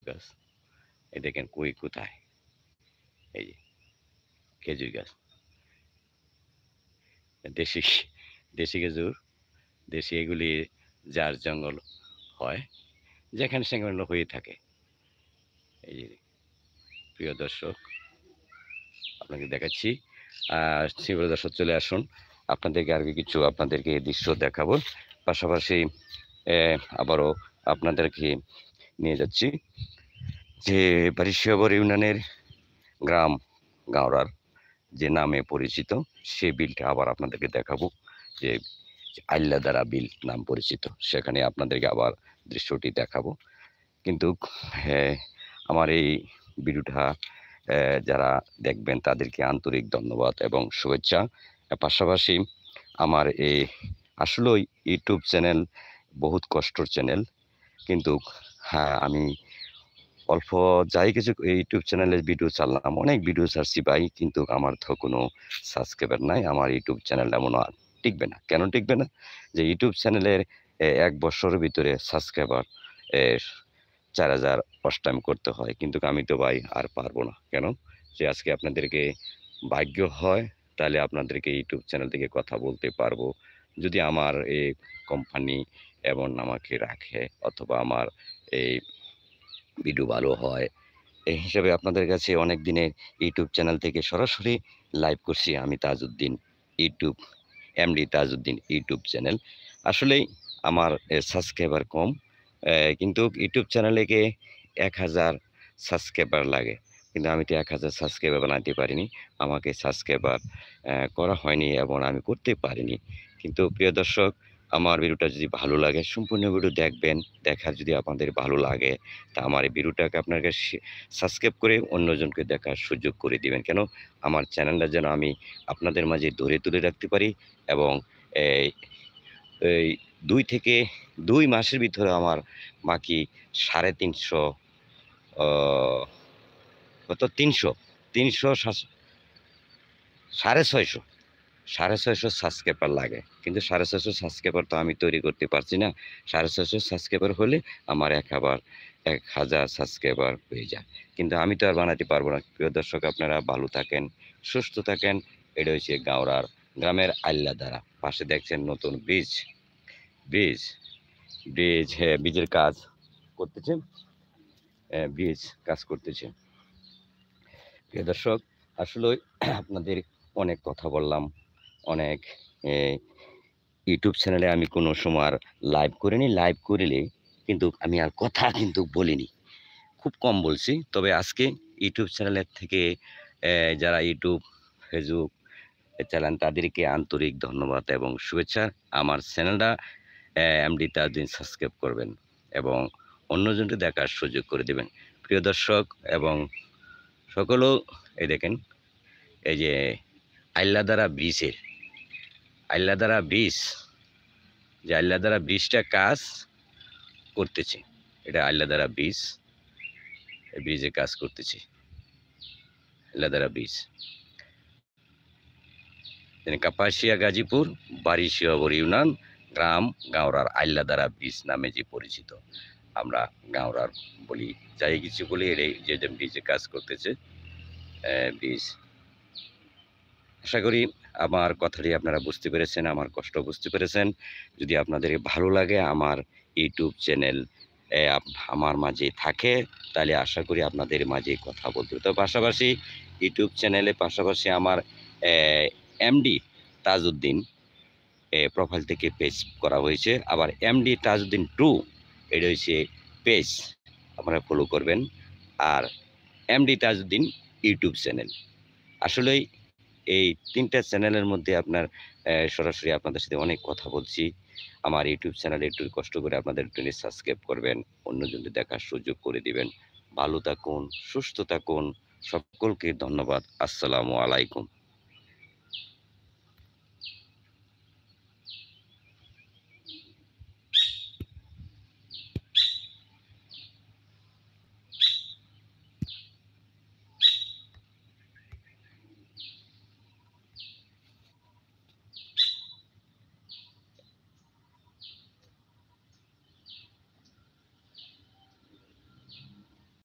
গাছ, এই দেখেন কই কোথায়, এই যে খেজুর গাছ, দেশি দেশি খেজুর, দেশি এগুলি যার জঙ্গল হয়, যেখানে সেখানে হয়ে থাকে। এই যে প্রিয় দর্শক, আপনাকে দেখাচ্ছি। প্রিয় দর্শক চলে আসুন, আপনাদেরকে আর কিছু আপনাদেরকে এই দৃশ্য দেখাবো। পাশাপাশি আবারও আপনাদেরকে নিয়ে যাচ্ছি যে বারিশিয়াবর ইউনিয়নের গ্রাম গাঁওড়ার যে নামে পরিচিত, সে বিলটা আবার আপনাদেরকে দেখাবো, যে আইল্লাদারা বিল নাম পরিচিত, সেখানে আপনাদেরকে আবার দৃশ্যটি দেখাবো। কিন্তু আমার এই ভিডিওটা যারা দেখবেন তাদেরকে আন্তরিক ধন্যবাদ এবং শুভেচ্ছা। পাশাপাশি আমার এই আসলে ইউটিউব চ্যানেল বহুত কষ্টর চ্যানেল, কিন্তু হ্যাঁ আমি অল্প যাই কিছু ইউটিউব চ্যানেলের ভিডিও চাললাম, অনেক ভিডিও ছাড়ছি ভাই, কিন্তু আমার তো কোনো সাবস্ক্রাইবার নাই। আমার ইউটিউব চ্যানেলটা মনে হয় টিকবে না। কেন টিকবে না? যে ইউটিউব চ্যানেলের 1 বছরের ভিতরে সাবস্ক্রাইবার 4000 ফার্স্ট টাইম করতে হয়, কিন্তু আমি তো ভাই আর পারবো না। কেন? যে আজকে আপনাদেরকে ভাগ্য হয় তাহলে আপনাদেরকে ইউটিউব চ্যানেল থেকে কথা বলতে পারবো, যদি আমার এই কোম্পানি এমন আমাকে রাখে, অথবা আমার এই ভিডিও ভালো হয়। এই হিসাবে আপনাদের কাছে অনেক দিনের ইউটিউব চ্যানেল থেকে সরাসরি লাইভ করছি আমি, Tajuddin YouTube, MD Tajuddin YouTube channel. আসলেই আমার সাবস্ক্রাইবার কম, কিন্তু ইউটিউব চ্যানেলে 1000 সাবস্ক্রাইবার লাগে, কিন্তু আমি তো 1000 সাবস্ক্রাইবার বানাতে পারিনি। আমাকে সাবস্ক্রাইবার করা হয়নি এবং আমি করতে পারিনি। কিন্তু প্রিয় দর্শক, আমার ভিডিওটা যদি ভালো লাগে সম্পূর্ণ ভিডিও দেখবেন। দেখার যদি আপনাদের ভালো লাগে তা আমার এই ভিডিওটাকে আপনাকে সাবস্ক্রাইব করে অন্যজনকে দেখার সুযোগ করে দিবেন। কেন? আমার চ্যানেলটা যেন আমি আপনাদের মাঝে ধরে তুলে রাখতে পারি, এবং এই এই 2 মাসের ভিতরে আমার বাকি 350 অ কত 300 300 650 650 সাবস্ক্রাইবার লাগে। কিন্তু 650 সাবস্ক্রাইবার তো আমি তৈরি করতে পারছি না। 650 সাবস্ক্রাইবার হলে আমার আবার 1000 সাবস্ক্রাইবার হয়ে যায়। কিন্তু আমি তো আর বানাতে পারবো না। প্রিয় দর্শক, আপনারা ভালো থাকেন, সুস্থ থাকেন। এটা হচ্ছে গাঁওড়ার গ্রামের আইল্লাদারা। পাশে দেখছেন নতুন ব্রিজ, ব্রিজ, ব্রিজ, হ্যাঁ ব্রিজের কাজ করতেছে, ব্রিজ কাজ করতেছে। প্রিয় দর্শক, আসলে আপনাদের অনেক কথা বললাম, অনেক ইউটিউব চ্যানেলে আমি কোনো সময় আর লাইভ করিনি। লাইভ করিলে কিন্তু আমি আর কথা কিন্তু বলিনি, খুব কম বলছি। তবে আজকে ইউটিউব চ্যানেলের থেকে যারা ইউটিউব, ফেসবুক চালান তাদেরকে আন্তরিক ধন্যবাদ এবং শুভেচ্ছা। আমার চ্যানেলটা এমডি তাজউদ্দিন সাবস্ক্রাইব করবেন এবং অন্যজনকে দেখার সুযোগ করে দেবেন। প্রিয় দর্শক এবং সকলেও, এই দেখেন এই যে আইল্লাদারা ব্রিজের, আইল্লাদারা ব্রিজ, যে আইল্লাদারা ব্রিজটা কাজ করতেছে, এটা আইল্লাদারা ব্রিজ, এই ব্রিজে কাজ করতেছে আইল্লাদারা ব্রিজ, কাপাসিয়া গাজীপুর বারিশিয়াবর ইউনিয়ন গ্রাম গাঁওড়ার আইল্লাদারা ব্রিজ নামে যে পরিচিত, আমরা গাঁওড়ার বলি, যাই কিছু বলি, এটাই যে ব্রিজে কাজ করতেছে ব্রিজ। আশা করি আমার কথাটি আপনারা বুঝতে পেরেছেন, আমার কষ্ট বুঝতে পেরেছেন। যদি আপনাদের ভালো লাগে আমার ইউটিউব চ্যানেল আমার মাঝে থাকে, তাহলে আশা করি আপনাদের মাঝে কথা বলতে। তো পাশাপাশি ইউটিউব চ্যানেলে পাশাপাশি আমার এমডি তাজউদ্দিন প্রোফাইল থেকে পেজ করা হয়েছে, আবার এমডি তাজউদ্দিন 2 এটা হচ্ছে পেজ, আপনারা ফলো করবেন। আর এমডি তাজউদ্দিন ইউটিউব চ্যানেল, আসলেই এই 3টা চ্যানেলের মধ্যে আপনার সরাসরি আপনাদের সাথে অনেক কথা বলছি। আমার ইউটিউব চ্যানেলে একটু কষ্ট করে আপনাদের একটু সাবস্ক্রাইব করবেন, অন্যজনদের দেখার সুযোগ করে দিবেন। ভালো থাকুন, সুস্থ থাকুন, সকলকে ধন্যবাদ। আসসালামু আলাইকুম।